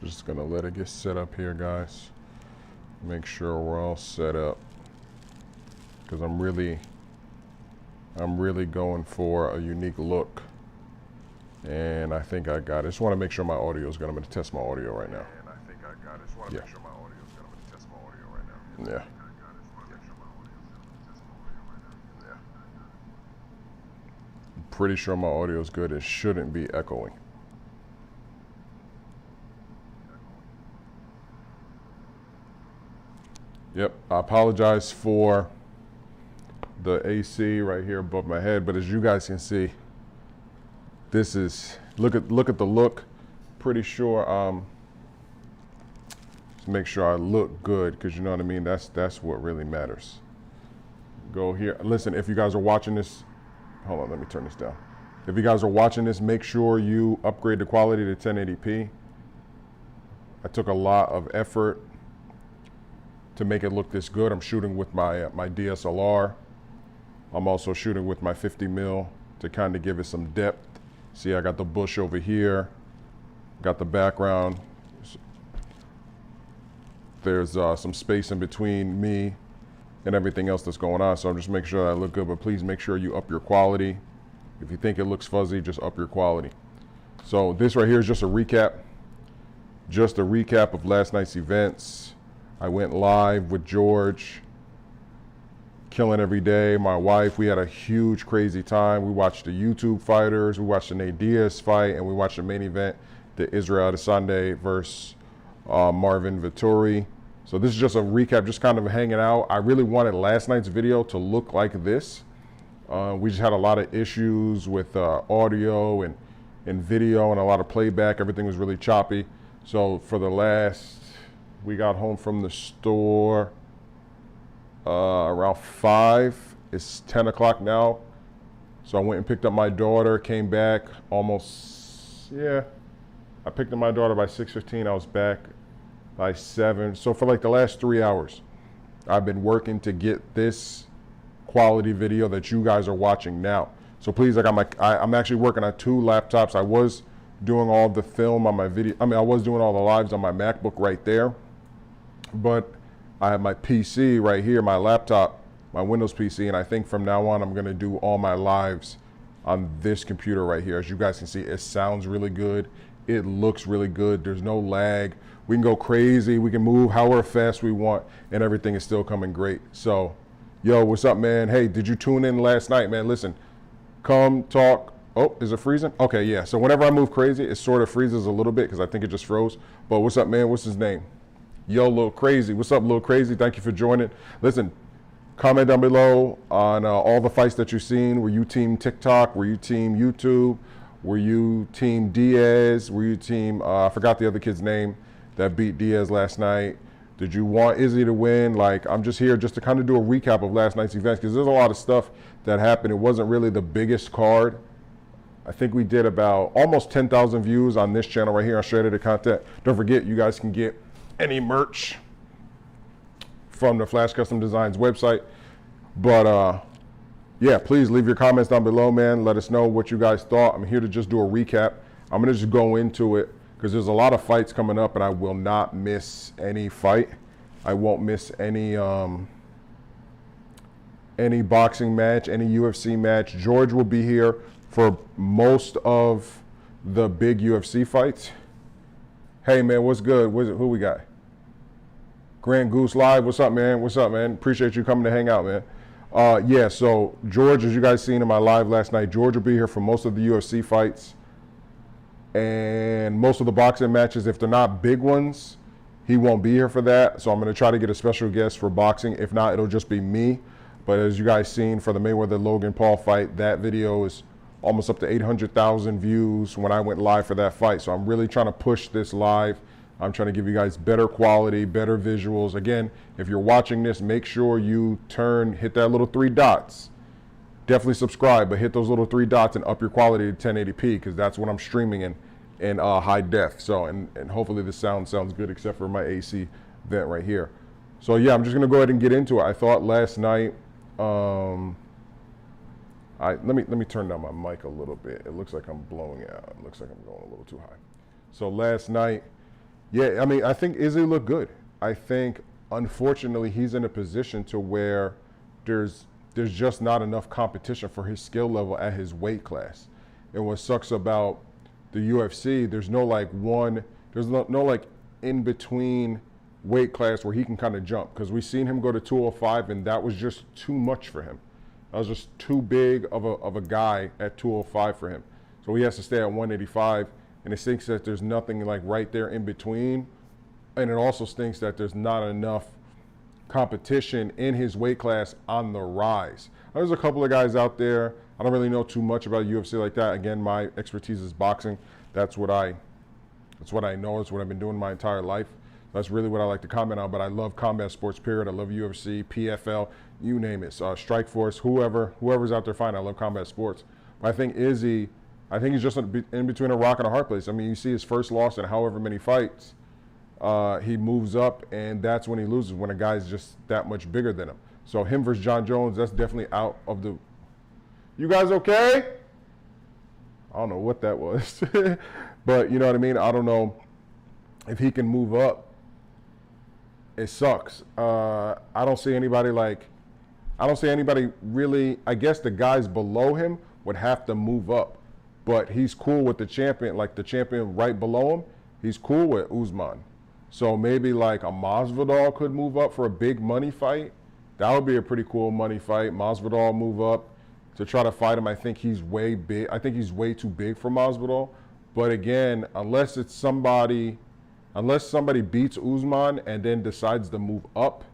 Just gonna let it get set up here, guys. Make sure we're all set up, because I'm really going for a unique look, and I think I got it. Just want to make sure my audio is good. I'm gonna test my audio right now. And I think I got it. Just want to make sure my audio is good. I'm gonna test my audio right now. Yeah. Pretty sure my audio is good. It shouldn't be echoing. Yep, I apologize for the AC right here above my head, but as you guys can see, this is, look at the look. Pretty sure, just make sure I look good, because you know what I mean, that's what really matters. Go here. Listen, if you guys are watching this, hold on, let me turn this down. If you guys are watching this, make sure you upgrade the quality to 1080p. I took a lot of effort to make it look this good. I'm shooting with my DSLR. I'm also shooting with my 50mm to kind of give it some depth. See, I got the bush over here, got the background. There's some space in between me and everything else that's going on, so I'm just making sure that I look good, but please make sure you up your quality. If you think it looks fuzzy, just up your quality. So this right here is just a recap of last night's events. I went live with George, killing every day. My wife, we had a huge, crazy time. We watched the YouTube fighters, we watched the Nate Diaz fight, and we watched the main event, the Israel Adesanya versus Marvin Vettori. So this is just a recap, just kind of hanging out. I really wanted last night's video to look like this. We just had a lot of issues with audio and video and a lot of playback. Everything was really choppy. So for the last, we got home from the store around 5. It's 10 o'clock now. So I went and picked up my daughter, came back almost, yeah. I picked up my daughter by 6:15. I was back by 7. So for like the last 3 hours, I've been working to get this quality video that you guys are watching now. So please, I'm actually working on 2 laptops. I was doing all the film on my video. I was doing all the lives on my MacBook right there, but I have my PC right here, my laptop, my Windows PC, and I think from now on I'm gonna do all my lives on this computer right here. As you guys can see, it sounds really good. It looks really good. There's no lag. We can go crazy. We can move however fast we want, and everything is still coming great. So, yo, what's up, man? Hey, did you tune in last night, man? Listen, come talk. Oh, is it freezing? Okay, yeah. So whenever I move crazy, it sort of freezes a little bit because I think it just froze. But what's up, man? What's his name? Yo, Lil Crazy. What's up, Lil Crazy? Thank you for joining. Listen, comment down below on all the fights that you've seen. Were you team TikTok? Were you team YouTube? Were you team Diaz? Were you team, I forgot the other kid's name that beat Diaz last night. Did you want Izzy to win? Like, I'm just here just to kind of do a recap of last night's events, because there's a lot of stuff that happened. It wasn't really the biggest card. I think we did about almost 10,000 views on this channel right here on Straight Outta Content. Don't forget, you guys can get any merch from the Flash Custom Designs website. But yeah, please leave your comments down below, man. Let us know what you guys thought. I'm here to just do a recap. I'm gonna just go into it because there's a lot of fights coming up, and I will not miss any fight. I won't miss any boxing match, any UFC match. George will be here for most of the big UFC fights. Hey, man, what's good? Who we got? Grand Goose Live, what's up, man? What's up, man? Appreciate you coming to hang out, man. Yeah, so George, as you guys seen in my live last night, George will be here for most of the UFC fights and most of the boxing matches. If they're not big ones, he won't be here for that. So I'm going to try to get a special guest for boxing. If not, it'll just be me. But as you guys seen for the Mayweather-Logan Paul fight, that video is almost up to 800,000 views when I went live for that fight. So I'm really trying to push this live. I'm trying to give you guys better quality, better visuals. Again, if you're watching this, make sure you hit that little 3 dots. Definitely subscribe, but hit those little 3 dots and up your quality to 1080p, because that's what I'm streaming in high def. So, and hopefully the sound sounds good, except for my AC vent right here. So yeah, I'm just gonna go ahead and get into it. I thought last night, let me turn down my mic a little bit. It looks like I'm blowing out. It looks like I'm going a little too high. So last night, Yeah, I mean, I think Izzy looked good. I think, unfortunately, he's in a position to where there's there's just not enough competition for his skill level at his weight class. And what sucks about the UFC, there's no like in between weight class where he can kind of jump, because we've seen him go to 205 and that was just too much for him. That was just too big of a guy at 205 for him. So he has to stay at 185, and it stinks that there's nothing like right there in between. And it also stinks that there's not enough competition in his weight class on the rise. There's a couple of guys out there. I don't really know too much about UFC like that. Again, my expertise is boxing. That's what I know. It's what I've been doing my entire life. That's really what I like to comment on. But I love combat sports, period. I love UFC, PFL, you name it. Strike Force, whoever's out there, fine. I love combat sports. But I think Izzy, he's just in between a rock and a hard place. I mean, you see his first loss in however many fights. He moves up, and that's when he loses, when a guy's just that much bigger than him. So him versus John Jones, that's definitely out of the... You guys okay? I don't know what that was. But you know what I mean? I don't know if he can move up. It sucks. I don't see anybody really... I guess the guys below him would have to move up. But he's cool with the champion, like the champion right below him. He's cool with Usman. So maybe like a Masvidal could move up for a big money fight. That would be a pretty cool money fight. Masvidal move up to try to fight him. I think he's way big. I think he's way too big for Masvidal. But again, unless somebody beats Usman and then decides to move up,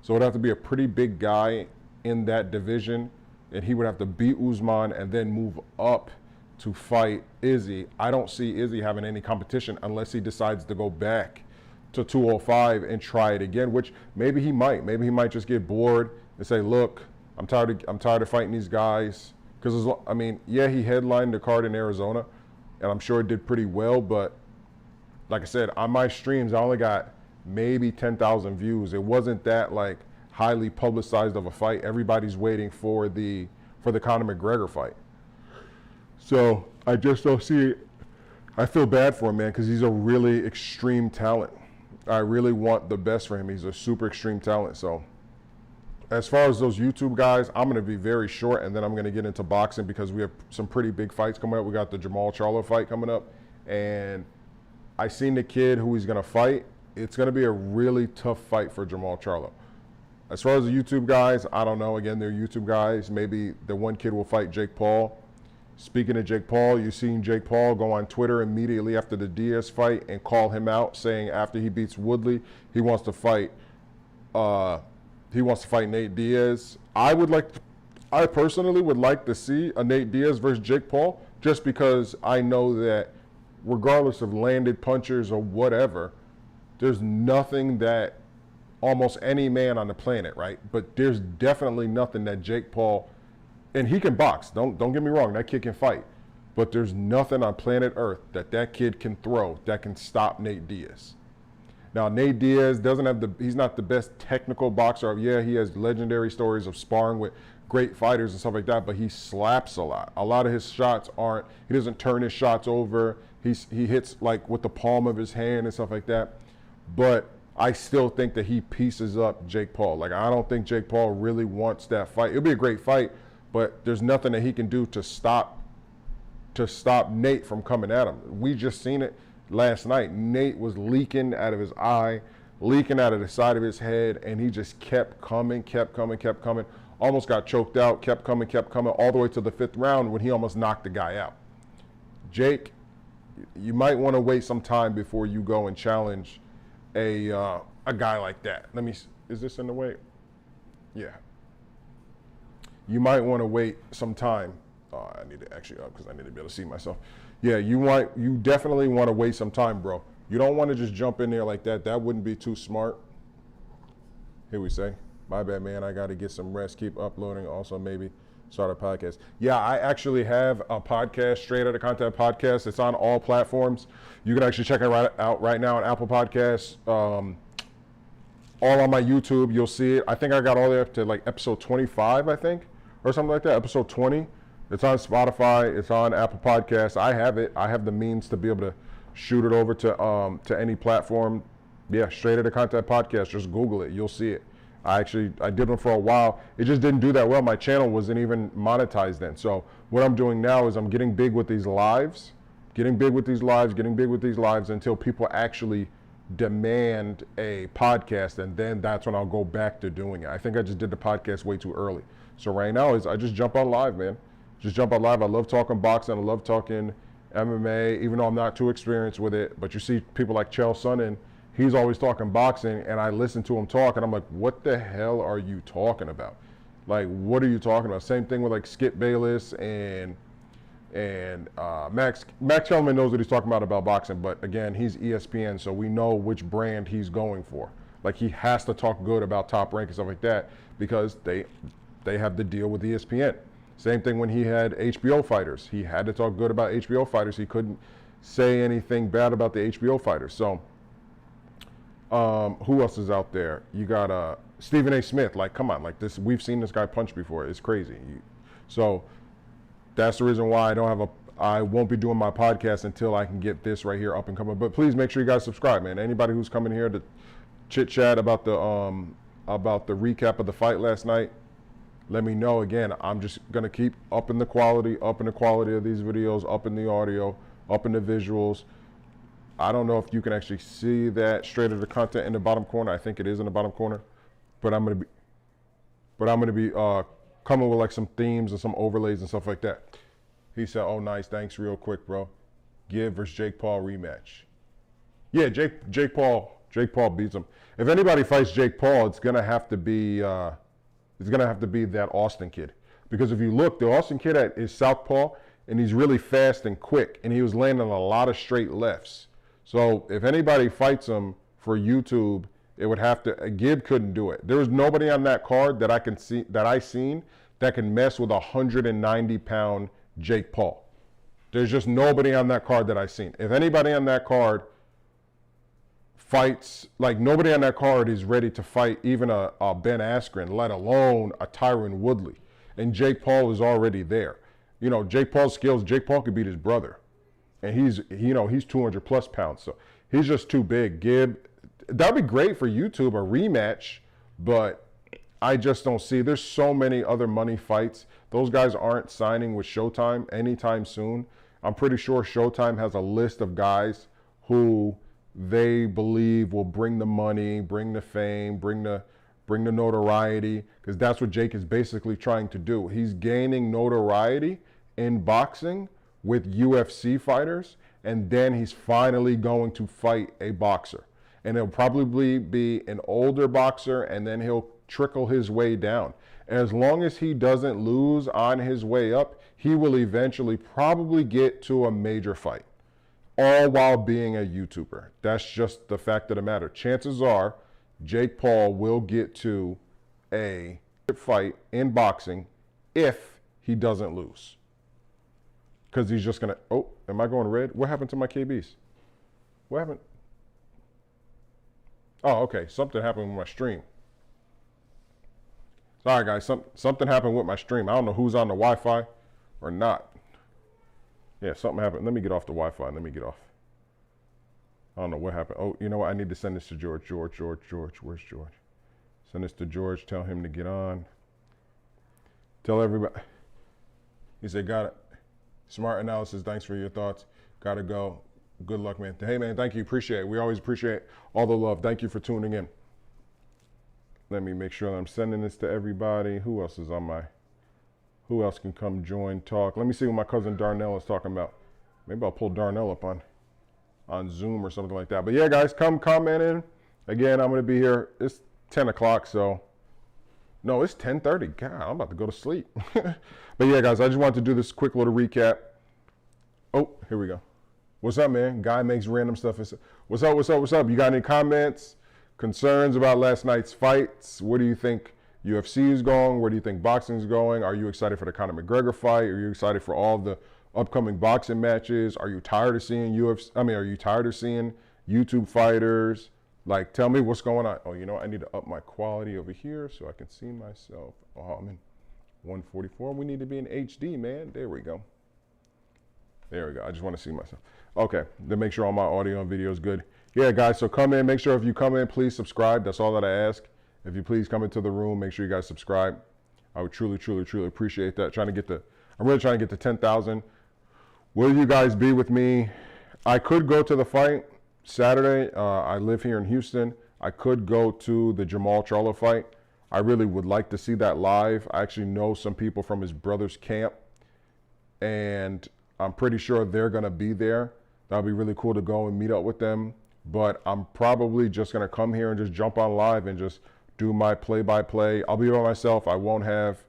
so it'd have to be a pretty big guy in that division, and he would have to beat Usman and then move up to fight Izzy. I don't see Izzy having any competition unless he decides to go back to 205 and try it again, which maybe he might. Maybe he might just get bored and say, look, I'm tired of fighting these guys. Because, I mean, yeah, he headlined the card in Arizona, and I'm sure it did pretty well. But like I said, on my streams, I only got maybe 10,000 views. It wasn't that like highly publicized of a fight. Everybody's waiting for the Conor McGregor fight. So I just don't see it. I feel bad for him, man, because he's a really extreme talent. I really want the best for him. He's a super extreme talent. So as far as those YouTube guys, I'm going to be very short, and then I'm going to get into boxing because we have some pretty big fights coming up. We got the Jamal Charlo fight coming up, and I seen the kid who he's going to fight. It's going to be a really tough fight for Jamal Charlo. As far as the YouTube guys, I don't know. Again, they're YouTube guys. Maybe the one kid will fight Jake Paul. Speaking of Jake Paul, you've seen Jake Paul go on Twitter immediately after the Diaz fight and call him out, saying after he beats Woodley, he wants to fight Nate Diaz. I personally would like to see a Nate Diaz versus Jake Paul, just because I know that regardless of landed punchers or whatever, there's nothing that almost any man on the planet, right? But there's definitely nothing that Jake Paul, and he can box, don't get me wrong, that kid can fight, but there's nothing on planet Earth that kid can throw that can stop Nate Diaz. Now, Nate Diaz he's not the best technical boxer. Yeah, he has legendary stories of sparring with great fighters and stuff like that, but he slaps a lot. A lot of his shots he doesn't turn his shots over. He hits like with the palm of his hand and stuff like that. But I still think that he pieces up Jake Paul. Like, I don't think Jake Paul really wants that fight. It'll be a great fight, but there's nothing that he can do to stop Nate from coming at him. We just seen it last night. Nate was leaking out of his eye, leaking out of the side of his head, and he just kept coming, almost got choked out, kept coming, all the way to the 5th round when he almost knocked the guy out. Jake, you might want to wait some time before you go and challenge a guy like that. Is this in the way? Yeah. You might want to wait some time. I need to actually up because I need to be able to see myself. Yeah, you definitely want to wait some time, bro. You don't want to just jump in there like that. That wouldn't be too smart. Here we say, my bad, man. I got to get some rest. Keep uploading. Also, maybe start a podcast. Yeah, I actually have a podcast, Straight Outta Content podcast. It's on all platforms. You can actually check it out right now on Apple Podcasts. All on my YouTube, you'll see it. I think I got all the way up to like episode 25, I think, or something like that. Episode 20. It's on Spotify. It's on Apple Podcasts. I have it. I have the means to be able to shoot it over to any platform. Yeah, Straight Outta Content Podcast. Just Google it. You'll see it. I did one for a while. It just didn't do that well. My channel wasn't even monetized then. So what I'm doing now is I'm getting big with these lives, getting big with these lives until people actually demand a podcast, and then that's when I'll go back to doing it. I think I just did the podcast way too early. So right now is I just jump on live, man. Just jump on live. I love talking boxing. I love talking MMA, even though I'm not too experienced with it. But you see people like Chael Sonnen, he's always talking boxing, and I listen to him talk, and I'm like, what the hell are you talking about? Like, what are you talking about? Same thing with like Skip Bayless and Max Kellerman knows what he's talking about boxing, but again, he's ESPN, so we know which brand he's going for. Like, he has to talk good about Top Rank and stuff like that because they have the deal with ESPN. Same thing when he had HBO fighters. He had to talk good about HBO fighters. He couldn't say anything bad about the HBO fighters. So who else is out there? You got Stephen A. Smith. Like, come on, like this. We've seen this guy punch before. It's crazy. So that's the reason why I won't be doing my podcast until I can get this right here up and coming. But please make sure you guys subscribe, man. Anybody who's coming here to chit chat about the recap of the fight last night, let me know. Again, I'm just gonna keep upping the quality of these videos, upping the audio, upping the visuals. I don't know if you can actually see that Straight Outta Content in the bottom corner. I think it is in the bottom corner, but I'm gonna be coming with like some themes and some overlays and stuff like that. He said, "Oh, nice, thanks, real quick, bro. Give versus Jake Paul rematch." Yeah, Jake Paul beats him. If anybody fights Jake Paul, it's gonna have to be that Austin kid, because if you look, the Austin kid is southpaw and he's really fast and quick, and he was landing a lot of straight lefts. So if anybody fights him for YouTube, it would have to. Gib couldn't do it. There was nobody on that card that I seen that can mess with a 190-pound Jake Paul. There's just nobody on that card that I seen. If anybody on that card fights, like, nobody on that card is ready to fight even a Ben Askren, let alone a Tyron Woodley. And Jake Paul is already there. You know, Jake Paul's skills. Jake Paul could beat his brother, and he's 200 plus pounds, so he's just too big. Gib, that'd be great for YouTube, a rematch, but I just don't see. There's so many other money fights. Those guys aren't signing with Showtime anytime soon. I'm pretty sure Showtime has a list of guys who they believe will bring the money, bring the fame, bring the notoriety, because that's what Jake is basically trying to do. He's gaining notoriety in boxing with UFC fighters, and then he's finally going to fight a boxer. And it'll probably be an older boxer, and then he'll trickle his way down. As long as he doesn't lose on his way up, he will eventually probably get to a major fight, all while being a YouTuber. That's just the fact of the matter. Chances are Jake Paul will get to a fight in boxing if he doesn't lose. Because he's just going to, oh, am I going red? What happened to my KBs? What happened? Oh, okay, something happened with my stream. Sorry, guys, something happened with my stream. I don't know who's on the Wi-Fi or not. Yeah, something happened. Let me get off the Wi-Fi. Let me get off. I don't know what happened. Oh, you know what? I need to send this to George. George, where's George? Send this to George. Tell him to get on. Tell everybody. He said, got it. Smart analysis. Thanks for your thoughts. Gotta go. Good luck, man. Hey, man, thank you. Appreciate it. We always appreciate all the love. Thank you for tuning in. Let me make sure that I'm sending this to everybody. Who else is on my... Who else can come join, talk? Let me see what my cousin Darnell is talking about. Maybe I'll pull Darnell up on Zoom or something like that. But yeah, guys, come comment in. Again, I'm going to be here. It's 10 o'clock, so... No, it's 10:30. God, I'm about to go to sleep. But yeah, guys, I just wanted to do this quick little recap. Oh, here we go. What's up, man? Guy makes random stuff. What's up? You got any comments, concerns about last night's fights? Where do you think UFC is going? Where do you think boxing is going? Are you excited for the Conor McGregor fight? Are you excited for all the upcoming boxing matches? Are you tired of seeing are you tired of seeing YouTube fighters? Like, tell me what's going on. Oh, you know, I need to up my quality over here so I can see myself. Oh, I'm in 144. We need to be in HD, man. There we go. There we go. I just want to see myself. Okay, then make sure all my audio and video is good. Yeah, guys, so come in. Make sure if you come in, please subscribe. That's all that I ask. If you please come into the room, make sure you guys subscribe. I would truly, truly, truly appreciate that. I'm really trying to get to 10,000. Will you guys be with me? I could go to the fight Saturday. I live here in Houston. I could go to the Jamal Charlo fight. I really would like to see that live. I actually know some people from his brother's camp, and I'm pretty sure they're going to be there. That'll be really cool to go and meet up with them. But I'm probably just going to come here and just jump on live and just do my play-by-play. I'll be by myself. I won't have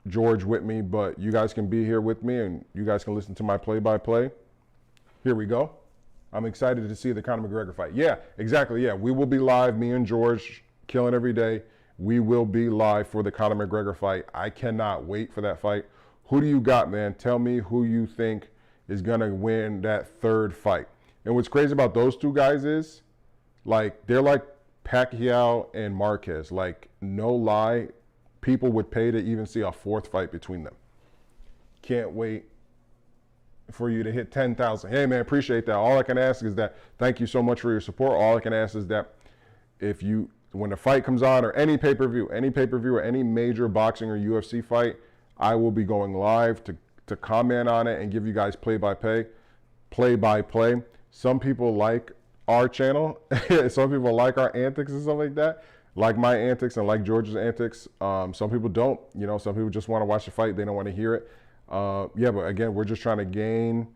George with me, but you guys can be here with me and you guys can listen to my play-by-play. Here we go. I'm excited to see the Conor McGregor fight. Yeah, exactly. Yeah, we will be live. Me and George killing every day. We will be live for the Conor McGregor fight. I cannot wait for that fight. Who do you got, man? Tell me who you think is going to win that third fight. And what's crazy about those two guys is, like, they're like Pacquiao and Marquez. Like, no lie, people would pay to even see a fourth fight between them. Can't wait for you to hit 10,000. Hey, man, appreciate that. All I can ask is that, thank you so much for your support. All I can ask is that if you, when the fight comes on, or any pay-per-view, or any major boxing or UFC fight, I will be going live to comment on it and give you guys play-by-play. Some people like our channel. Some people like our antics and stuff like that, like my antics and like George's antics. Some people don't. You know, some people just want to watch the fight. They don't want to hear it. Yeah, but again, we're just trying to gain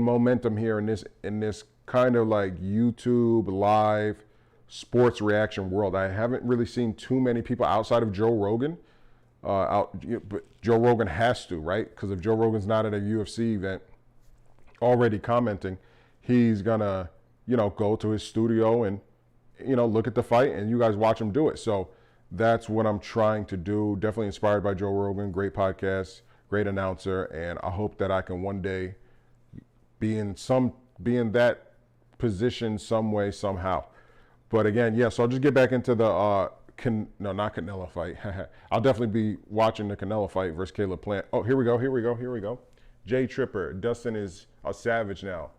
momentum here in this kind of like YouTube live sports reaction world. I haven't really seen too many people outside of Joe Rogan. But Joe Rogan has to, right? Because if Joe Rogan's not at a UFC event already commenting, he's gonna, go to his studio and, look at the fight and you guys watch him do it. So that's what I'm trying to do. Definitely inspired by Joe Rogan, great podcast, great announcer. And I hope that I can one day be in that position some way, somehow. But again, yeah, so I'll just get back into the, not Canelo fight. I'll definitely be watching the Canelo fight versus Caleb Plant. Oh, here we go. Jay Tripper, Dustin is a savage now.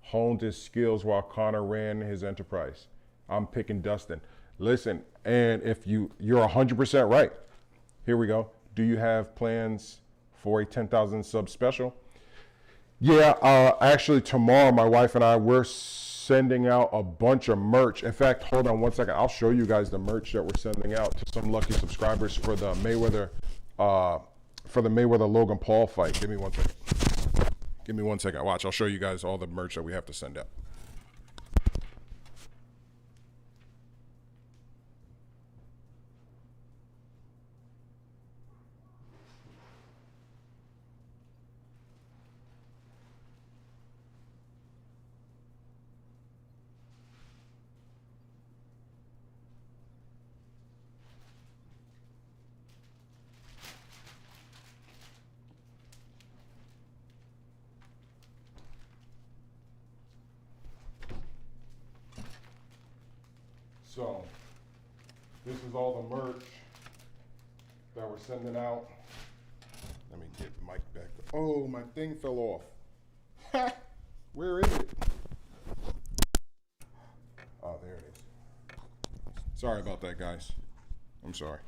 Honed his skills while Conor ran his enterprise. I'm picking Dustin. Listen, and if you're 100% right. Here we go. Do you have plans for a 10,000 sub special? Yeah, actually tomorrow my wife and I, we're sending out a bunch of merch. In fact, hold on one second. I'll show you guys the merch that we're sending out to some lucky subscribers for the Mayweather Logan Paul fight. Give me one second. Watch. I'll show you guys all the merch that we have to send out. So, this is all the merch that we're sending out. Let me get the mic back. Oh, my thing fell off. Ha! Where is it? Oh, there it is. Sorry about that, guys. I'm sorry.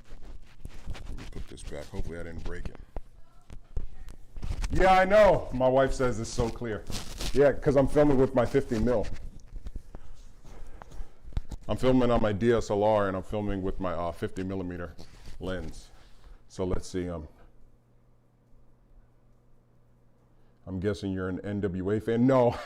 Let me put this back. Hopefully I didn't break it. Yeah, I know. My wife says it's so clear. Yeah, because I'm filming with my 50 mil. I'm filming on my DSLR and I'm filming with my 50 millimeter lens. So let's see. I'm guessing you're an NWA fan. No,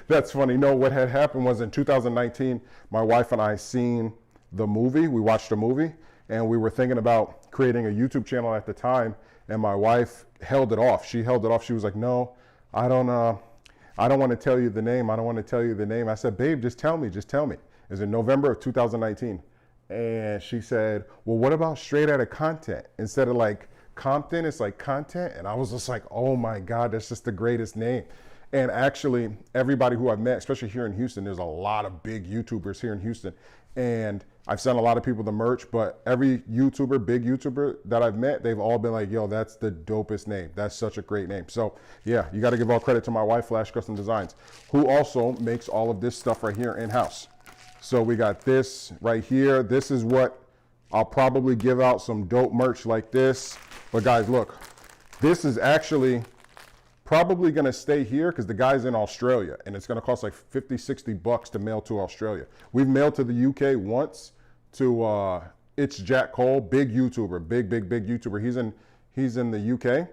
that's funny. No, what had happened was in 2019, my wife and I seen the movie. We watched a movie and we were thinking about creating a YouTube channel at the time. And my wife held it off. She held it off. She was like, no, I don't want to tell you the name. I don't want to tell you the name. I said, babe, just tell me. It was in November of 2019. And she said, well, what about straight out of content? Instead of like Compton, it's like content. And I was just like, oh my God, that's just the greatest name. And actually, everybody who I've met, especially here in Houston, there's a lot of big YouTubers here in Houston. And I've sent a lot of people the merch, but every YouTuber, big YouTuber that I've met, they've all been like, yo, that's the dopest name. That's such a great name. So yeah, you got to give all credit to my wife, Flash Custom Designs, who also makes all of this stuff right here in-house. So we got this right here. This is what I'll probably give out, some dope merch like this. But guys, look, this is actually probably going to stay here because the guy's in Australia and it's going to cost like 50, 60 bucks to mail to Australia. We've mailed to the UK once to It's Jack Cole, big YouTuber, big YouTuber. He's in the UK.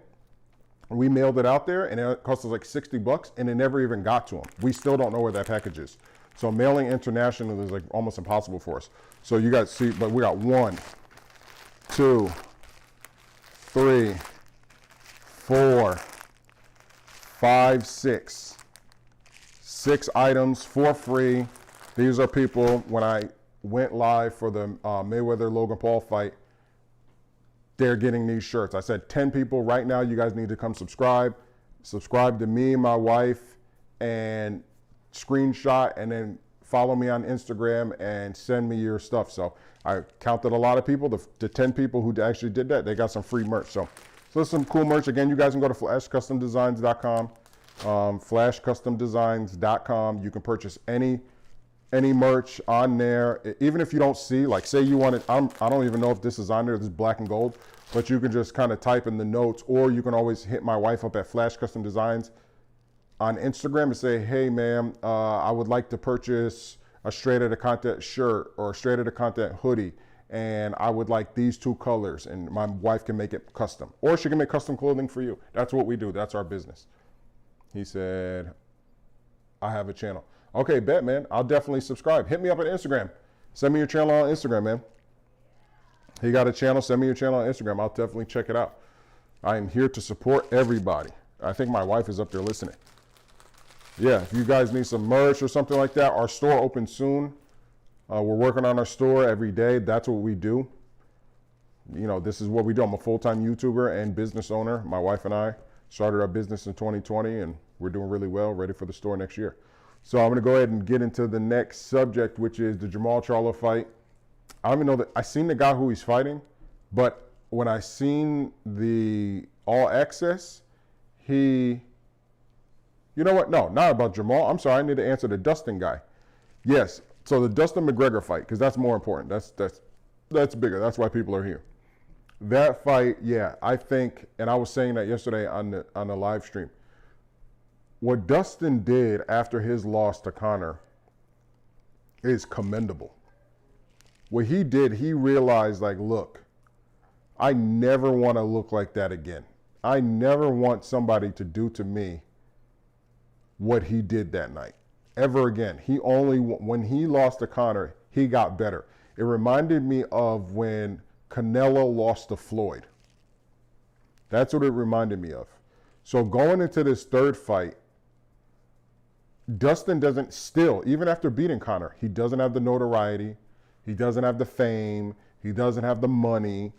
We mailed it out there and it cost us like 60 bucks and it never even got to him. We still don't know where that package is. So mailing international is like almost impossible for us. So you guys see, but we got 1, 2, 3, 4, 5, 6 items for free. These are people, when I went live for the Mayweather Logan Paul fight, they're getting these shirts. I said 10 people right now, you guys need to come subscribe to me, my wife, and screenshot, and then follow me on Instagram and send me your stuff. So I counted a lot of people. The 10 people who actually did that, they got some free merch. So there's some cool merch. Again, you guys can go to flashcustomdesigns.com, flashcustomdesigns.com. You can purchase any merch on there. Even if you don't see, like say you want it, I don't even know if this is on there, this is black and gold, but you can just kind of type in the notes, or you can always hit my wife up at Flash Custom Designs on Instagram and say, hey ma'am, I would like to purchase a Straight Outta Content shirt or a Straight Outta Content hoodie, and I would like these 2 colors, and my wife can make it custom. Or she can make custom clothing for you. That's what we do, that's our business. He said, I have a channel. Okay, bet, man, I'll definitely subscribe. Hit me up on Instagram. Send me your channel on Instagram, man. He got a channel, send me your channel on Instagram. I'll definitely check it out. I am here to support everybody. I think my wife is up there listening. Yeah, if you guys need some merch or something like that, our store opens soon. We're working on our store every day. That's what we do. You know, this is what we do. I'm a full-time YouTuber and business owner. My wife and I started our business in 2020, and we're doing really well, ready for the store next year. So I'm going to go ahead and get into the next subject, which is the Jamal Charlo fight. I don't even know that I seen the guy who he's fighting, but when I seen the All Access, you know what? No, not about Jamal. I'm sorry. I need to answer the Dustin guy. Yes. So the Dustin McGregor fight, because that's more important. That's bigger. That's why people are here. That fight, yeah, I think, and I was saying that yesterday on the live stream. What Dustin did after his loss to Conor is commendable. What he did, he realized, like, look, I never want to look like that again. I never want somebody to do to me what he did that night ever again. When he lost to Conor, he got better. It reminded me of when Canelo lost to Floyd. That's what it reminded me of. So going into this third fight, Dustin doesn't still, even after beating Conor, he doesn't have the notoriety, he doesn't have the fame, he doesn't have the money,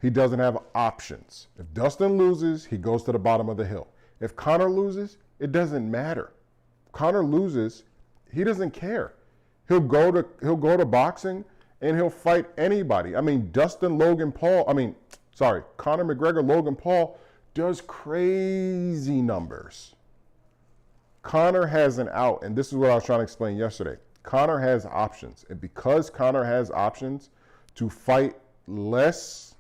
he doesn't have options. If Dustin loses, he goes to the bottom of the hill. If Conor loses, it doesn't matter. Conor loses, he doesn't care. He'll go to boxing and he'll fight anybody. I mean, Conor McGregor, Logan Paul does crazy numbers. Conor has an out, and this is what I was trying to explain yesterday. Conor has options, and because Conor has options to fight less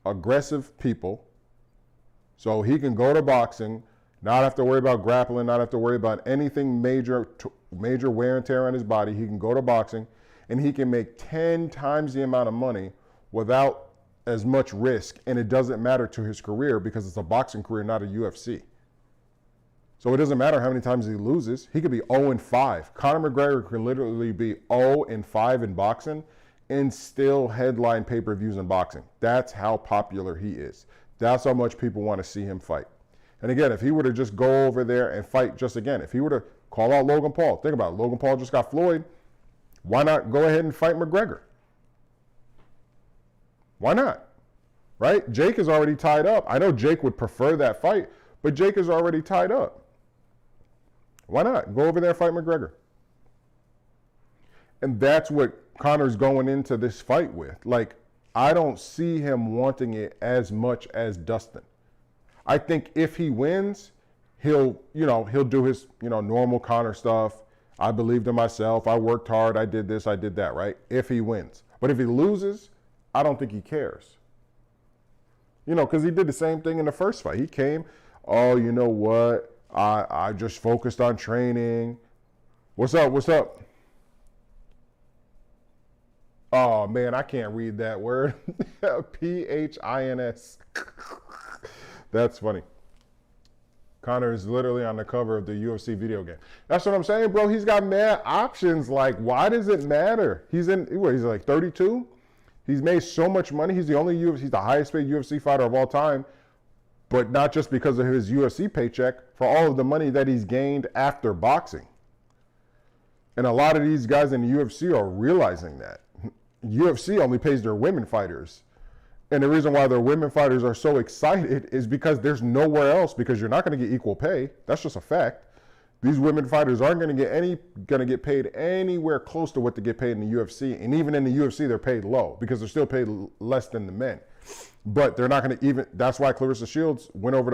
aggressive people, so he can go to boxing, not have to worry about grappling, not have to worry about anything major wear and tear on his body. He can go to boxing, and he can make 10 times the amount of money without as much risk, and it doesn't matter to his career because it's a boxing career, not a UFC. So it doesn't matter how many times he loses. He could be 0-5. Conor McGregor could literally be 0-5 in boxing and still headline pay-per-views in boxing. That's how popular he is. That's how much people want to see him fight. And again, if he were to just go over there and fight if he were to call out Logan Paul, think about it, Logan Paul just got Floyd, why not go ahead and fight McGregor? Why not? Right? Jake is already tied up. I know Jake would prefer that fight, but Jake is already tied up. Why not? Go over there and fight McGregor. And that's what Conor's going into this fight with. Like, I don't see him wanting it as much as Dustin. I think if he wins, he'll do his, normal Conor stuff. I believed in myself. I worked hard. I did this. I did that, right? If he wins. But if he loses, I don't think he cares. Because he did the same thing in the first fight. He came, oh, you know what? I just focused on training. What's up? What's up? Oh, man, I can't read that word. Phins. That's funny. Conor is literally on the cover of the UFC video game. That's what I'm saying, bro. He's got mad options. Like, why does it matter? He's like 32? He's made so much money. He's the highest paid UFC fighter of all time. But not just because of his UFC paycheck, for all of the money that he's gained after boxing. And a lot of these guys in the UFC are realizing that. UFC only pays their women fighters. And the reason why their women fighters are so excited is because there's nowhere else, because you're not going to get equal pay. That's just a fact. These women fighters aren't going to get paid anywhere close to what they get paid in the UFC. And even in the UFC, they're paid low because they're still paid less than the men. But they're not going to even, that's why Clarissa Shields went over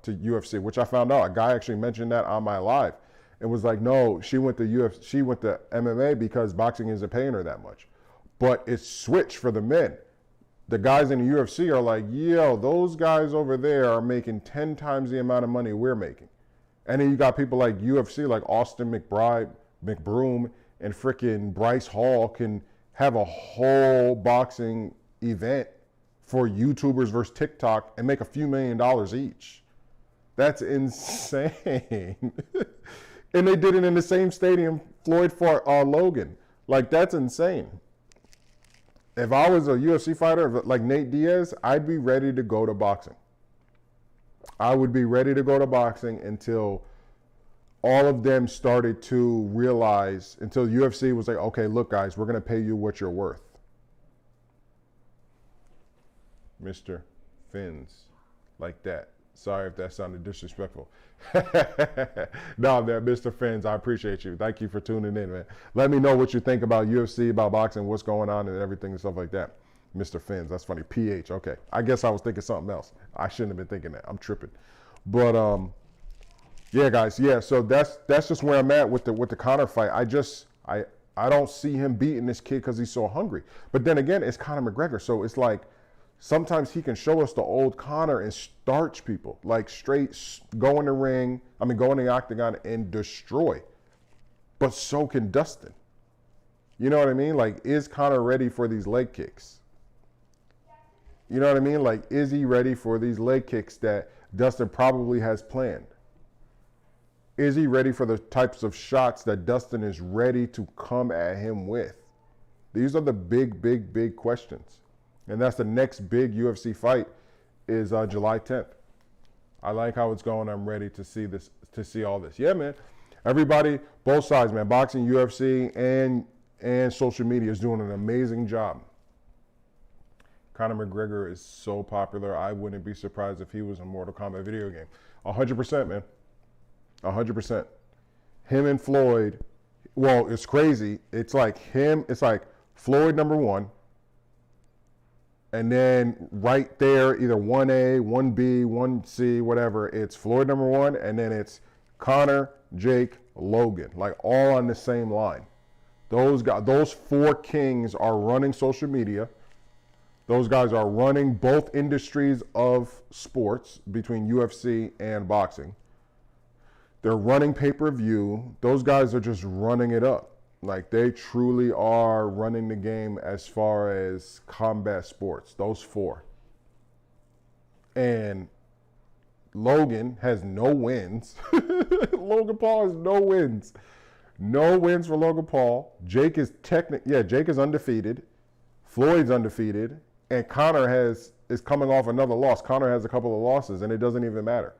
to UFC, which I found out. A guy actually mentioned that on my live. It was like, no, she went to MMA because boxing isn't paying her that much. But it's switched for the men. The guys in the UFC are like, yo, those guys over there are making 10 times the amount of money we're making. And then you got people like UFC, like Austin McBroom, and freaking Bryce Hall can have a whole boxing event for YouTubers versus TikTok and make a few $1,000,000 each. That's insane. And they did it in the same stadium Floyd fought Logan. Like, that's insane. If I was a UFC fighter like Nate Diaz, I'd be ready to go to boxing. I would be ready to go to boxing until all of them started to realize, until UFC was like, okay, look, guys, we're going to pay you what you're worth. Mr. Fins, like that. Sorry if that sounded disrespectful. No, man, Mr. Fins, I appreciate you. Thank you for tuning in, man. Let me know what you think about UFC, about boxing, what's going on and everything and stuff like that. Mr. Fins, that's funny. PH, okay. I guess I was thinking something else. I shouldn't have been thinking that. I'm tripping. But yeah, guys, yeah. So that's just where I'm at with the Conor fight. I don't see him beating this kid because he's so hungry. But then again, it's Conor McGregor, so it's like, sometimes he can show us the old Conor and starch people, like straight go in the octagon and destroy. But so can Dustin. You know what I mean? Like, is Conor ready for these leg kicks? You know what I mean? Like, is he ready for these leg kicks that Dustin probably has planned? Is he ready for the types of shots that Dustin is ready to come at him with? These are the big, big, big questions. And that's the next big UFC fight is July 10th. I like how it's going. I'm ready to see this, to see all this. Yeah, man. Everybody, both sides, man. Boxing, UFC, and social media is doing an amazing job. Conor McGregor is so popular. I wouldn't be surprised if he was a Mortal Kombat video game. 100%, man. 100%. Him and Floyd. Well, it's crazy. It's like Floyd number one. And then right there, either 1A, 1B, 1C, whatever, it's Floyd number one, and then it's Conor, Jake, Logan, like all on the same line. Those guys, those four kings are running social media. Those guys are running both industries of sports between UFC and boxing. They're running pay-per-view. Those guys are just running it up. Like, they truly are running the game as far as combat sports, those four. And Logan has no wins. Logan Paul has no wins. No wins for Logan Paul. Jake is undefeated. Floyd's undefeated. And Conor is coming off another loss. Conor has a couple of losses, and it doesn't even matter.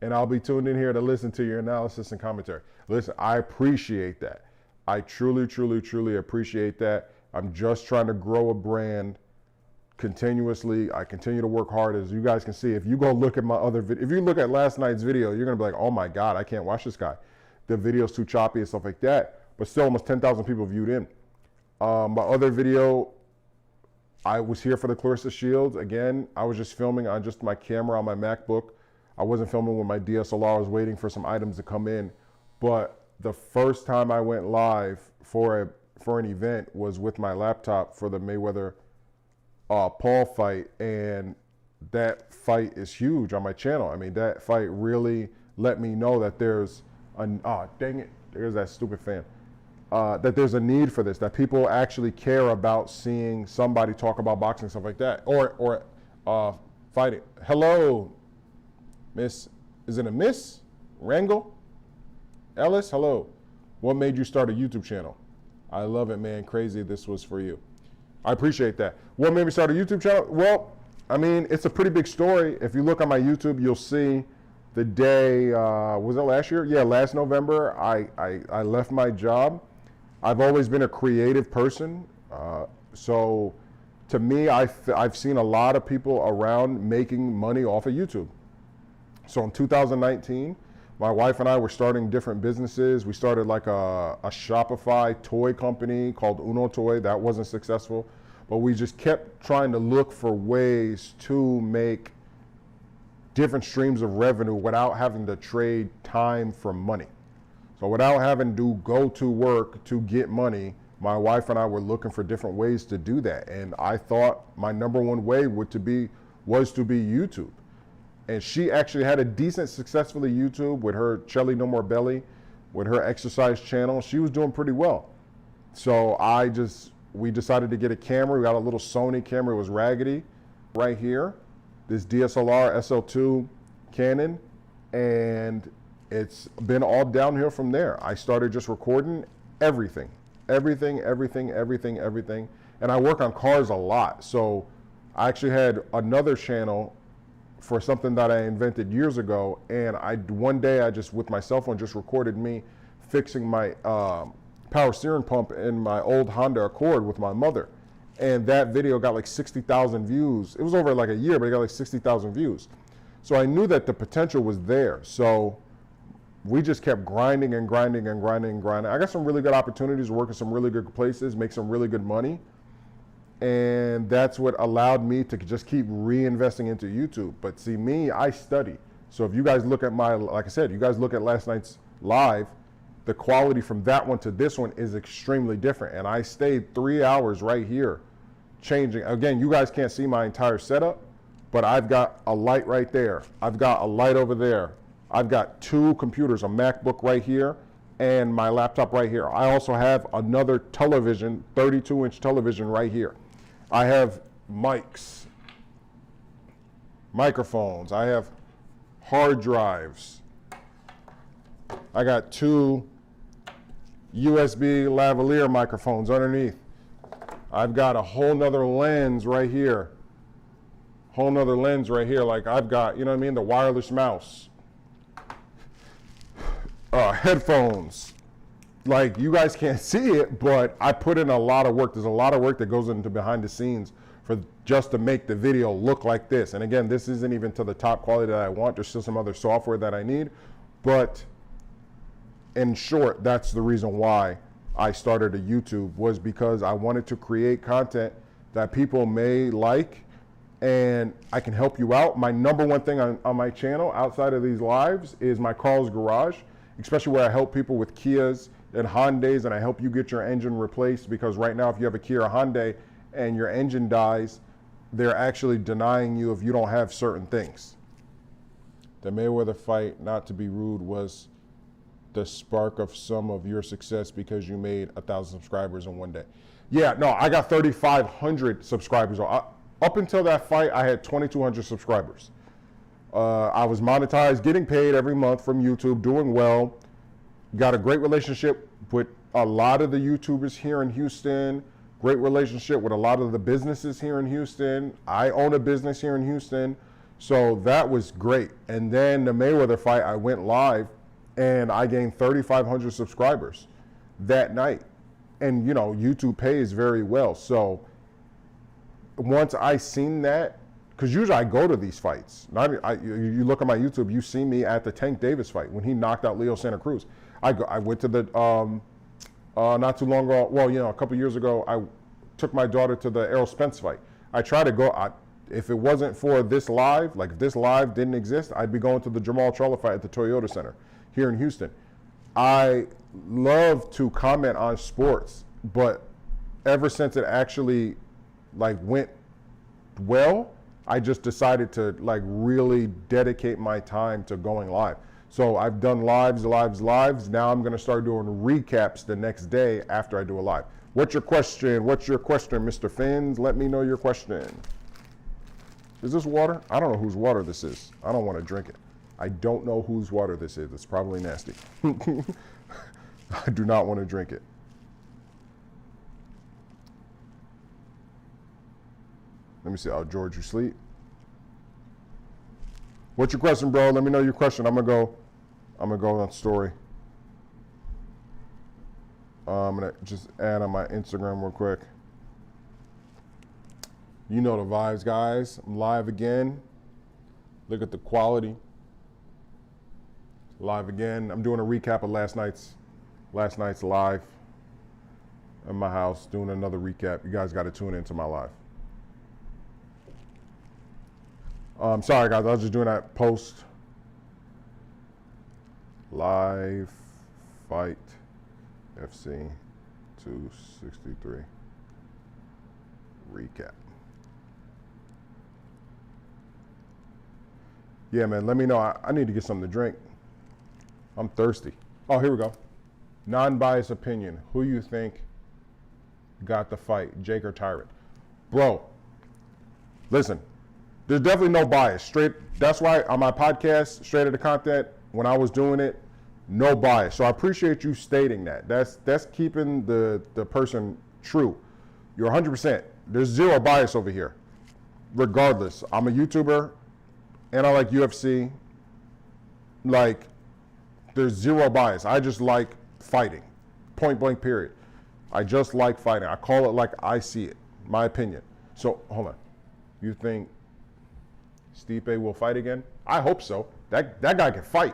And I'll be tuned in here to listen to your analysis and commentary. Listen, I appreciate that. I truly, truly, truly appreciate that. I'm just trying to grow a brand continuously. I continue to work hard, as you guys can see. If you go look at my other video, if you look at last night's video, you're going to be like, oh my God, I can't watch this guy. The video's too choppy and stuff like that. but still almost 10,000 people viewed in. My other video, I was here for the Clarissa Shields. Again, I was just filming on just my camera on my MacBook. I wasn't filming with my DSLR. I was waiting for some items to come in. But the first time I went live for an event was with my laptop for the Mayweather Paul fight, and that fight is huge on my channel. I mean, that fight really let me know that there's dang it, there's that stupid fan. That there's a need for this, that people actually care about seeing somebody talk about boxing, stuff like that, or fighting. Hello, Miss, is it a Miss Rangel? Ellis, hello. What made you start a YouTube channel? I love it, man. Crazy this was for you. I appreciate that. What made me start a YouTube channel? Well, I mean, it's a pretty big story. If you look on my YouTube, you'll see the day, was it last year? Yeah, last November, I left my job. I've always been a creative person. So to me, I've seen a lot of people around making money off of YouTube. So in 2019, my wife and I were starting different businesses. We started like a Shopify toy company called Uno Toy. That wasn't successful, but we just kept trying to look for ways to make different streams of revenue without having to trade time for money. So without having to go to work to get money, my wife and I were looking for different ways to do that. And I thought my number one way was to be YouTube. And she actually had a decent, successfully YouTube with her Chelly No More Belly, with her exercise channel. She was doing pretty well. So we decided to get a camera. We got a little Sony camera. It was raggedy right here. This DSLR SL2 Canon. And it's been all downhill from there. I started just recording everything. And I work on cars a lot. So I actually had another channel for something that I invented years ago, and one day I just, with my cell phone, just recorded me fixing my power steering pump in my old Honda Accord with my mother. And that video got like 60,000 views. It was over like a year, but it got like 60,000 views. So I knew that the potential was there. So we just kept grinding. I got some really good opportunities to work in some really good places, make some really good money. And that's what allowed me to just keep reinvesting into YouTube. But see, me, I study. So if you guys look at like I said, you guys look at last night's live, the quality from that one to this one is extremely different. And I stayed 3 hours right here changing. Again, you guys can't see my entire setup, but I've got a light right there. I've got a light over there. I've got two computers, a MacBook right here, and my laptop right here. I also have another television, 32-inch television right here. I have microphones, I have hard drives. I got two USB lavalier microphones underneath. I've got a whole nother lens right here. Like I've got, you know what I mean, the wireless mouse. Headphones. Like, you guys can't see it, but I put in a lot of work. There's a lot of work that goes into behind the scenes for just to make the video look like this. And again, this isn't even to the top quality that I want. There's still some other software that I need. But in short, that's the reason why I started a YouTube, was because I wanted to create content that people may like, and I can help you out. My number one thing on my channel outside of these lives is my Carl's Garage, especially where I help people with Kias and Hyundais, and I help you get your engine replaced, because right now if you have a Kia or Hyundai and your engine dies, they're actually denying you if you don't have certain things. The Mayweather fight, not to be rude, was the spark of some of your success because you made 1,000 subscribers in one day. Yeah, no, I got 3,500 subscribers. Up until that fight, I had 2,200 subscribers. I was monetized, getting paid every month from YouTube, doing well. Got a great relationship with a lot of the YouTubers here in Houston. Great relationship with a lot of the businesses here in Houston. I own a business here in Houston. So that was great. And then the Mayweather fight, I went live and I gained 3,500 subscribers that night. And you know, YouTube pays very well. So once I seen that, because usually I go to these fights. You look at my YouTube, you see me at the Tank Davis fight when he knocked out Leo Santa Cruz. I went to the Not too long ago, well, a couple years ago, I took my daughter to the Errol Spence fight. I tried to go, if it wasn't for this live, like if this live didn't exist, I'd be going to the Jamal Charlo fight at the Toyota Center here in Houston. I love to comment on sports, but ever since it actually went well, I just decided to really dedicate my time to going live. So I've done lives. Now I'm going to start doing recaps the next day after I do a live. What's your question, Mr. Fins? Let me know your question. Is this water? I don't know whose water this is. I don't want to drink it. I don't know whose water this is. It's probably nasty. I do not want to drink it. Let me see. Oh, George, you sleep? What's your question, bro? Let me know your question. I'm gonna go on story. I'm gonna just add on my Instagram real quick. You know the vibes, guys. I'm live again. Look at the quality. Live again. I'm doing a recap of last night's live in my house. Doing another recap. You guys got to tune into my live. Sorry, guys. I was just doing that post. Live fight FC 263 recap. Yeah, man, let me know. I need to get something to drink. I'm thirsty. Oh, here we go. Non-biased opinion. Who you think got the fight, Jake or Tyrant? Bro, listen, there's definitely no bias. That's why on my podcast, Straight Outta Content, when I was doing it, no bias. So I appreciate you stating that. That's keeping the person true. You're 100%. There's zero bias over here. Regardless, I'm a YouTuber and I like UFC. There's zero bias. I just like fighting. Point blank, period. I just like fighting. I call it like I see it. My opinion. So, hold on. You think Stipe will fight again? I hope so. That guy can fight.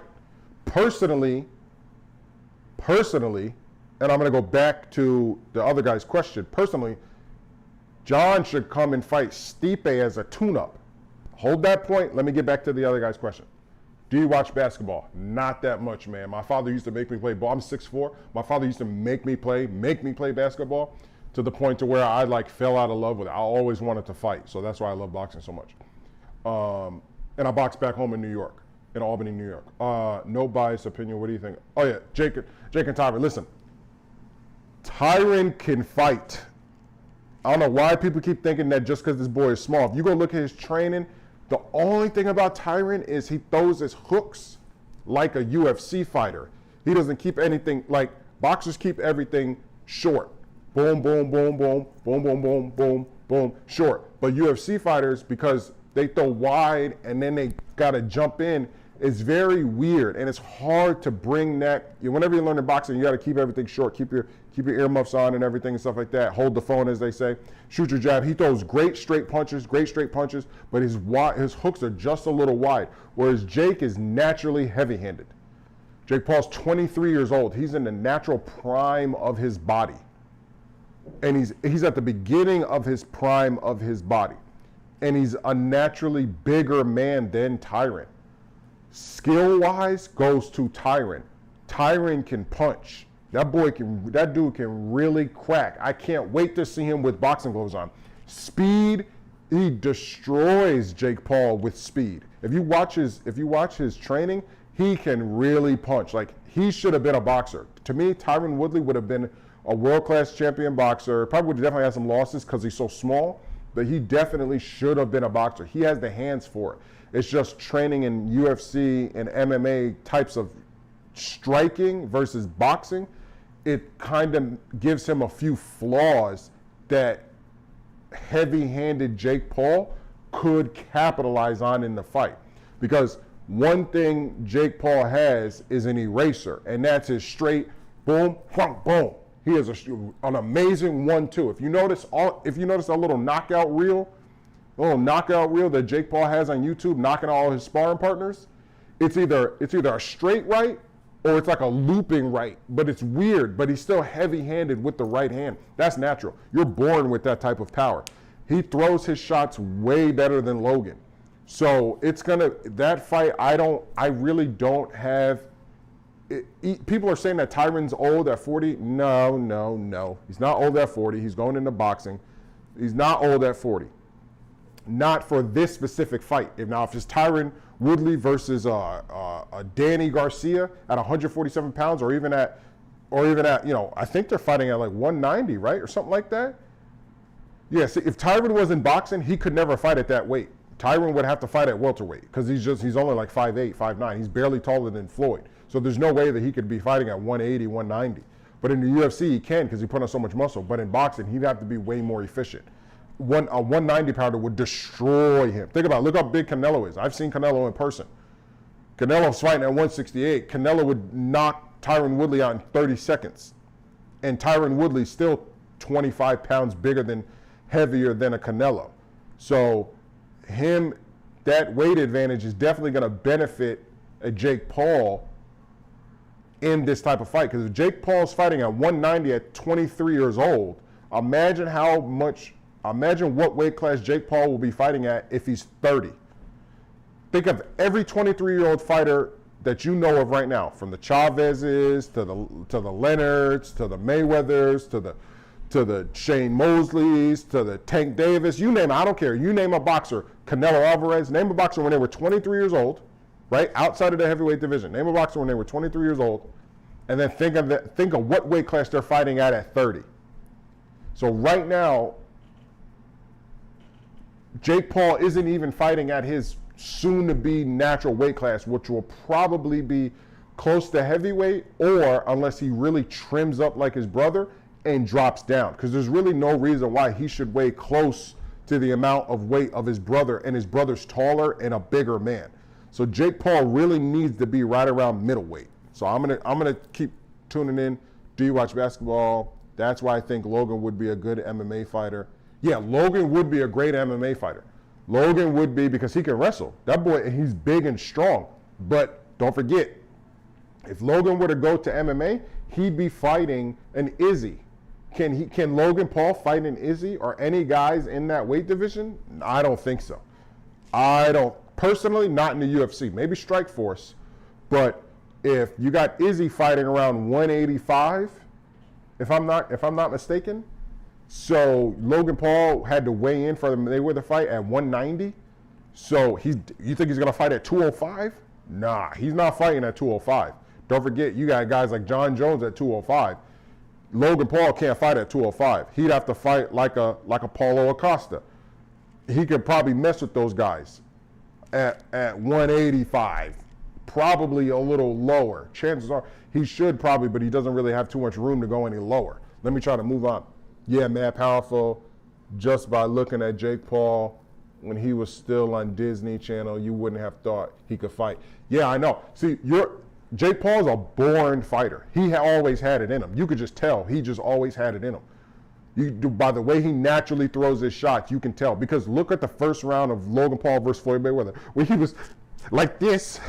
Personally, and I'm going to go back to the other guy's question. Personally, John should come and fight Stipe as a tune-up. Hold that point. Let me get back to the other guy's question. Do you watch basketball? Not that much, man. My father used to make me play ball. I'm 6'4". My father used to make me play basketball to the point to where I fell out of love with it. I always wanted to fight. So that's why I love boxing so much. And I boxed back home in New York, in Albany, New York. No biased opinion. What do you think? Oh, yeah. Jake and Tyron. Listen, Tyron can fight. I don't know why people keep thinking that just because this boy is small. If you go look at his training, the only thing about Tyron is he throws his hooks like a UFC fighter. He doesn't keep anything, boxers keep everything short. Boom, boom, boom, boom, boom, boom, boom, boom, boom, short. But UFC fighters, because they throw wide and then they got to jump in, it's very weird. And it's hard to bring that. Whenever you're learning boxing, you got to keep everything short. Keep your earmuffs on and everything and stuff like that. Hold the phone, as they say. Shoot your jab. He throws great straight punches, but his hooks are just a little wide, whereas Jake is naturally heavy-handed. Jake Paul's 23 years old. He's in the natural prime of his body. And he's at the beginning of his prime of his body. And he's a naturally bigger man than Tyron. Skill-wise goes to Tyron. Tyron can punch. That dude can really crack. I can't wait to see him with boxing gloves on. Speed, he destroys Jake Paul with speed. If you watch his training, he can really punch. He should have been a boxer. To me, Tyron Woodley would have been a world-class champion boxer. Probably would have definitely had some losses because he's so small, but he definitely should have been a boxer. He has the hands for it. It's just training in UFC and MMA types of striking versus boxing. It kind of gives him a few flaws that heavy-handed Jake Paul could capitalize on in the fight. Because one thing Jake Paul has is an eraser, and that's his straight boom, boom. He has an amazing 1-2. If you notice a little knockout reel that Jake Paul has on YouTube, knocking all his sparring partners, it's either a straight right or it's like a looping right, but it's weird, but he's still heavy-handed with the right hand. That's natural. You're born with that type of power. He throws his shots way better than Logan. So it's that fight, I really don't have, people are saying that Tyron's old at 40. No. He's not old at 40. He's going into boxing. He's not old at 40. Not for this specific fight. If it's Tyron Woodley versus Danny Garcia at 147 pounds, or even at, I think they're fighting at like 190, right, or something like that. Yeah. See, if Tyron was in boxing, he could never fight at that weight. Tyron would have to fight at welterweight because he's only like 5'8", 5'9". He's barely taller than Floyd. So there's no way that he could be fighting at 180, 190. But in the UFC, he can because he put on so much muscle. But in boxing, he'd have to be way more efficient. A 190 pounder would destroy him. Think about it. Look how big Canelo is. I've seen Canelo in person. Canelo's fighting at 168. Canelo would knock Tyron Woodley out in 30 seconds. And Tyron Woodley's still 25 pounds heavier than a Canelo. So that weight advantage is definitely going to benefit a Jake Paul in this type of fight. Because if Jake Paul's fighting at 190 at 23 years old, imagine what weight class Jake Paul will be fighting at if he's 30. Think of every 23-year-old fighter that you know of right now, from the Chavezes to the Leonards to the Mayweathers to the Shane Mosleys to the Tank Davis, you name it, I don't care. You name a boxer, Canelo Alvarez, name a boxer when they were 23 years old, right, outside of the heavyweight division. Name a boxer when they were 23 years old, and then think of what weight class they're fighting at 30. So right now, Jake Paul isn't even fighting at his soon-to-be natural weight class, which will probably be close to heavyweight, or unless he really trims up like his brother and drops down, because there's really no reason why he should weigh close to the amount of weight of his brother, and his brother's taller and a bigger man. So Jake Paul really needs to be right around middleweight. So I'm gonna keep tuning in. Do you watch basketball? That's why I think Logan would be a good MMA fighter. Yeah, Logan would be a great MMA fighter. Logan would be, because he can wrestle. That boy, he's big and strong. But don't forget, if Logan were to go to MMA, he'd be fighting an Izzy. Can Logan Paul fight an Izzy or any guys in that weight division? I don't think so. I don't, personally, not in the UFC. Maybe Strikeforce. But if you got Izzy fighting around 185, if I'm not mistaken, so Logan Paul had to weigh in for the Mayweather fight at 190. So you think he's gonna fight at 205? Nah, he's not fighting at 205. Don't forget, you got guys like John Jones at 205. Logan Paul can't fight at 205. He'd have to fight like a Paulo Acosta. He could probably mess with those guys at 185, probably a little lower. Chances are he should probably, but he doesn't really have too much room to go any lower. Let me try to move on. Yeah, Mad Powerful, just by looking at Jake Paul when he was still on Disney Channel, you wouldn't have thought he could fight. Yeah, I know. See, Jake Paul's a born fighter. He always had it in him. You could just tell. He just always had it in him. By the way he naturally throws his shots, you can tell. Because look at the first round of Logan Paul versus Floyd Mayweather, where he was like this.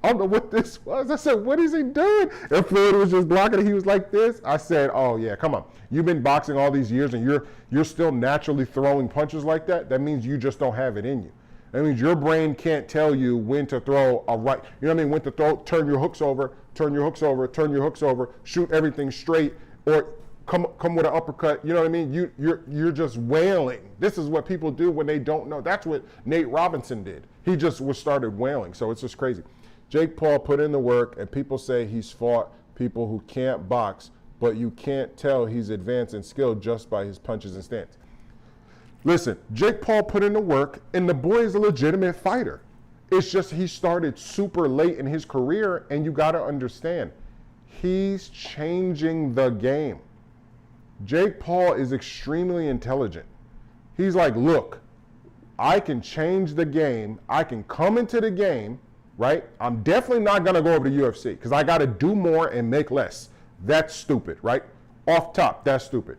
I don't know what this was. I said, what is he doing? And Floyd was just blocking it. He was like this. I said, oh yeah, come on. You've been boxing all these years and you're still naturally throwing punches like that. That means you just don't have it in you. That means your brain can't tell you when to throw a right, you know what I mean? When to throw, turn your hooks over, turn your hooks over, turn your hooks over, shoot everything straight, or come with an uppercut. You know what I mean? You're just wailing. This is what people do when they don't know. That's what Nate Robinson did. He just started wailing. So it's just crazy. Jake Paul put in the work, and people say he's fought people who can't box, but you can't tell he's advanced in skill just by his punches and stance. Listen, Jake Paul put in the work, and the boy is a legitimate fighter. It's just he started super late in his career, and you got to understand, he's changing the game. Jake Paul is extremely intelligent. He's like, look, I can change the game. I can come into the game, right? I'm definitely not going to go over to UFC because I got to do more and make less. That's stupid, right? Off top, that's stupid.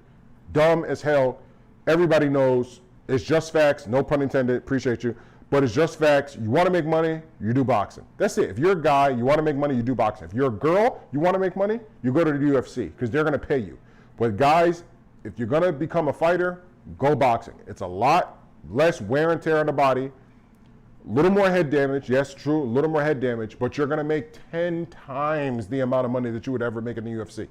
Dumb as hell. Everybody knows it's just facts, no pun intended, appreciate you. But it's just facts. You want to make money, you do boxing. That's it. If you're a guy, you want to make money, you do boxing. If you're a girl, you want to make money, you go to the UFC because they're going to pay you. But guys, if you're going to become a fighter, go boxing. It's a lot less wear and tear on the body, a little more head damage. Yes, true, a little more head damage, but you're going to make 10 times the amount of money that you would ever make in the UFC.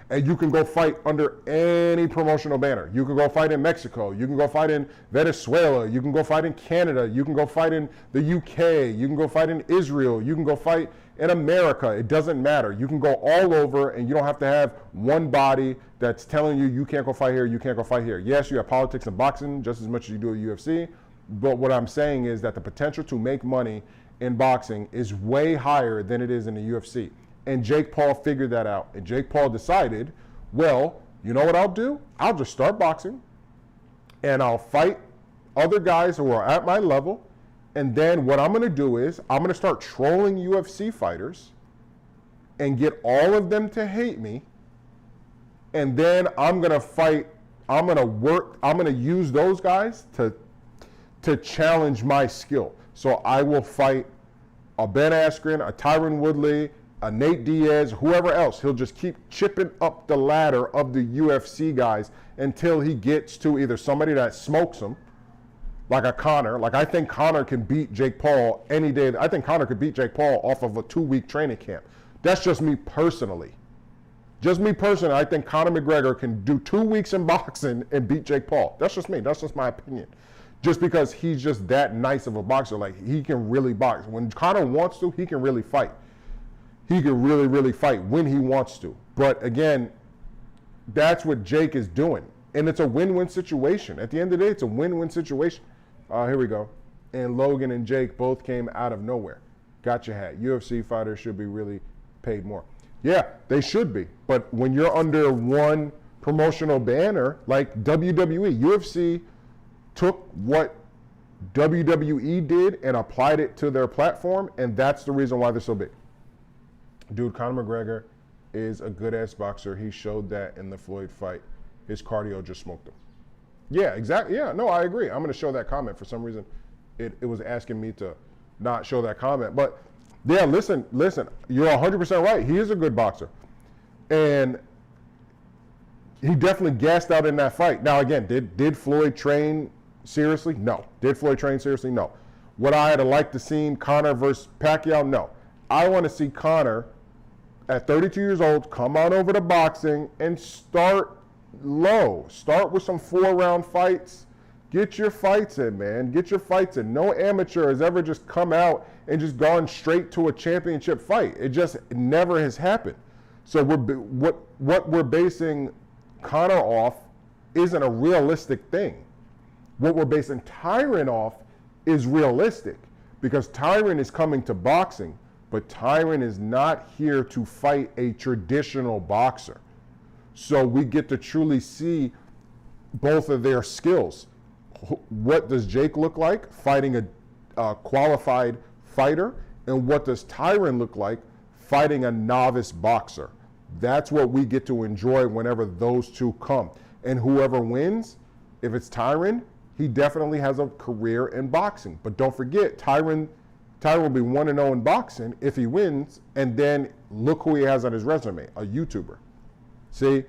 And you can go fight under any promotional banner. You can go fight in Mexico. You can go fight in Venezuela. You can go fight in Canada. You can go fight in the UK. You can go fight in Israel. You can go fight in America. It doesn't matter. You can go all over, and you don't have to have one body that's telling you can't go fight here, you can't go fight here. Yes, you have politics in boxing just as much as you do at UFC, but what I'm saying is that the potential to make money in boxing is way higher than it is in the UFC. And Jake Paul figured that out. And Jake Paul decided, well, you know what I'll do? I'll just start boxing and I'll fight other guys who are at my level. And then what I'm going to do is I'm going to start trolling UFC fighters and get all of them to hate me. And then I'm going to fight, I'm going to use those guys to challenge my skill. So I will fight a Ben Askren, a Tyron Woodley, a Nate Diaz, whoever else. He'll just keep chipping up the ladder of the UFC guys until he gets to either somebody that smokes him, like a Conor. Like, I think Conor can beat Jake Paul any day. I think Conor could beat Jake Paul off of a 2-week training camp. That's just me personally. Just me personally, I think Conor McGregor can do 2 weeks in boxing and beat Jake Paul. That's just me. That's just my opinion. Just because he's just that nice of a boxer. Like, he can really box. When Conor wants to, he can really fight. He can really, really fight when he wants to. But again, that's what Jake is doing. And it's a win-win situation. At the end of the day, it's a win-win situation. Here we go. And Logan and Jake both came out of nowhere. Got your hat. UFC fighters should be really paid more. Yeah, they should be. But when you're under one promotional banner, like WWE, UFC took what WWE did and applied it to their platform, and that's the reason why they're so big. Dude, Conor McGregor is a good-ass boxer. He showed that in the Floyd fight. His cardio just smoked him. Yeah, exactly. Yeah, no, I agree. I'm going to show that comment. For some reason, it was asking me to not show that comment. But, yeah, listen, you're 100% right. He is a good boxer. And he definitely gassed out in that fight. Now, again, did Floyd train seriously? No. Did Floyd train seriously? No. Would I have liked to see Conor versus Pacquiao? No. I want to see Conor at 32 years old come on over to boxing and start low. Start with some 4-round fights. Get your fights in, man. Get your fights in. No amateur has ever just come out and just gone straight to a championship fight. It just never has happened. So what we're basing Conor off isn't a realistic thing. What we're basing Tyron off is realistic, because Tyron is coming to boxing, but Tyron is not here to fight a traditional boxer. So we get to truly see both of their skills. What does Jake look like fighting a qualified fighter? And what does Tyron look like fighting a novice boxer? That's what we get to enjoy whenever those two come. And whoever wins, if it's Tyron, he definitely has a career in boxing. But don't forget, Tyron will be 1-0 in boxing if he wins, and then look who he has on his resume, a YouTuber. See,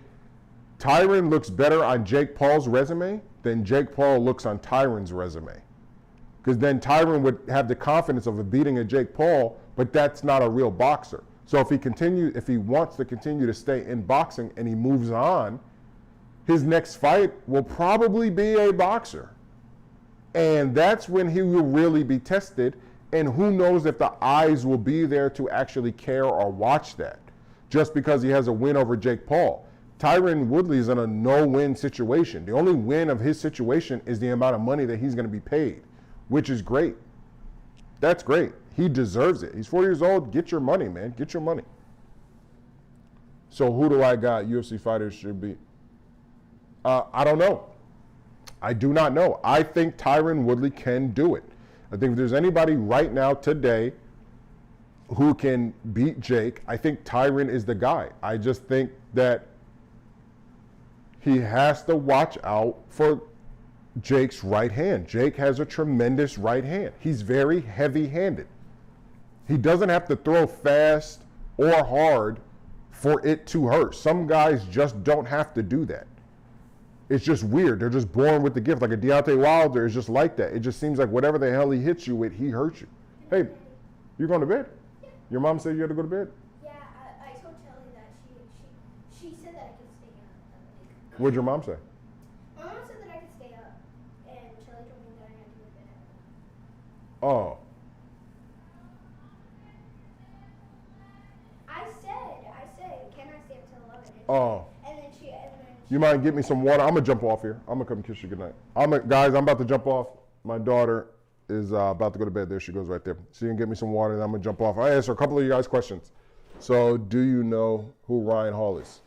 Tyron looks better on Jake Paul's resume than Jake Paul looks on Tyron's resume. Because then Tyron would have the confidence of beating a Jake Paul, but that's not a real boxer. So if he wants to continue to stay in boxing and he moves on, his next fight will probably be a boxer. And that's when he will really be tested. And who knows if the eyes will be there to actually care or watch that, just because he has a win over Jake Paul. Tyron Woodley is in a no-win situation. The only win of his situation is the amount of money that he's going to be paid, which is great. That's great. He deserves it. He's 40 years old. Get your money, man. Get your money. So who do I got? UFC fighters should be. I don't know. I do not know. I think Tyron Woodley can do it. I think if there's anybody right now today who can beat Jake, I think Tyron is the guy. I just think that he has to watch out for Jake's right hand. Jake has a tremendous right hand. He's very heavy-handed. He doesn't have to throw fast or hard for it to hurt. Some guys just don't have to do that. It's just weird. They're just born with the gift. Like a Deontay Wilder is just like that. It just seems like whatever the hell he hits you with, he hurts you. Hey, you going to bed? Yeah. Your mom said you had to go to bed? Yeah, I told Kelly that she said that I could stay up. What'd your mom say? My mom said that I could stay up, and Kelly told me that I had to go to bed at 11. Oh. I said, can I stay up till 11? Oh. And then she You mind get me some water? I'm gonna jump off here. I'm gonna come kiss you goodnight. Guys, I'm about to jump off. My daughter is about to go to bed. There she goes right there. She can get me some water, and I'm gonna jump off. I asked her a couple of you guys questions. So, do you know who Ryan Hall is?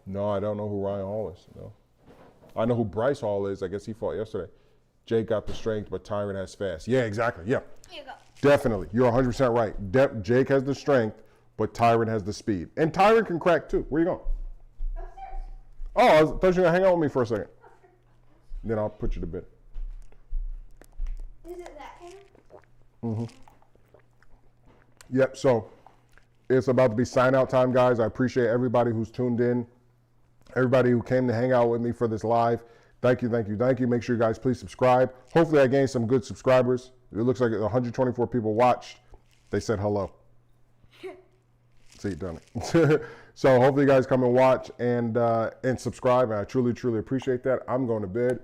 No, I don't know who Ryan Hall is. No, I know who Bryce Hall is. I guess he fought yesterday. Jake got the strength, but Tyron has fast. Yeah, exactly. Yeah, Here you go. definitely. You're 100% right. Jake has the strength, but Tyron has the speed, and Tyron can crack too. Where you going? Upstairs. Oh, I thought you were gonna hang out with me for a second. Then I'll put you to bed. Is it that camera? Yep, so it's about to be sign out time, guys. I appreciate everybody who's tuned in, everybody who came to hang out with me for this live. Thank you, thank you, thank you. Make sure you guys please subscribe. Hopefully I gained some good subscribers. It looks like 124 people watched. They said hello. See, done it. So hopefully you guys come and watch and subscribe, and I truly, truly appreciate that. I'm going to bed.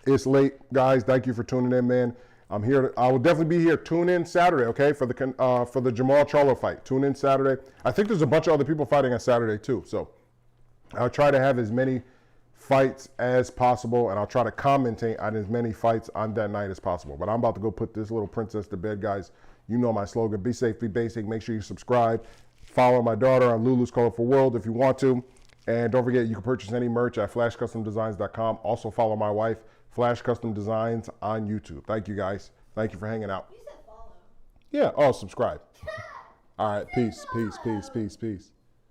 It's late, guys. Thank you for tuning in, man. I'm here. I will definitely be here. Tune in Saturday, okay, for the Jamal Charlo fight. Tune in Saturday. I think there's a bunch of other people fighting on Saturday too. So I'll try to have as many fights as possible, and I'll try to commentate on as many fights on that night as possible. But I'm about to go put this little princess to bed, guys. You know my slogan: be safe, be basic. Make sure you subscribe. Follow my daughter on Lulu's Colorful World if you want to. And don't forget, you can purchase any merch at flashcustomdesigns.com. Also follow my wife, Flash Custom Designs, on YouTube. Thank you, guys. Thank you for hanging out. You said follow. Yeah. Oh, subscribe. All right. Peace, peace, peace, peace, peace.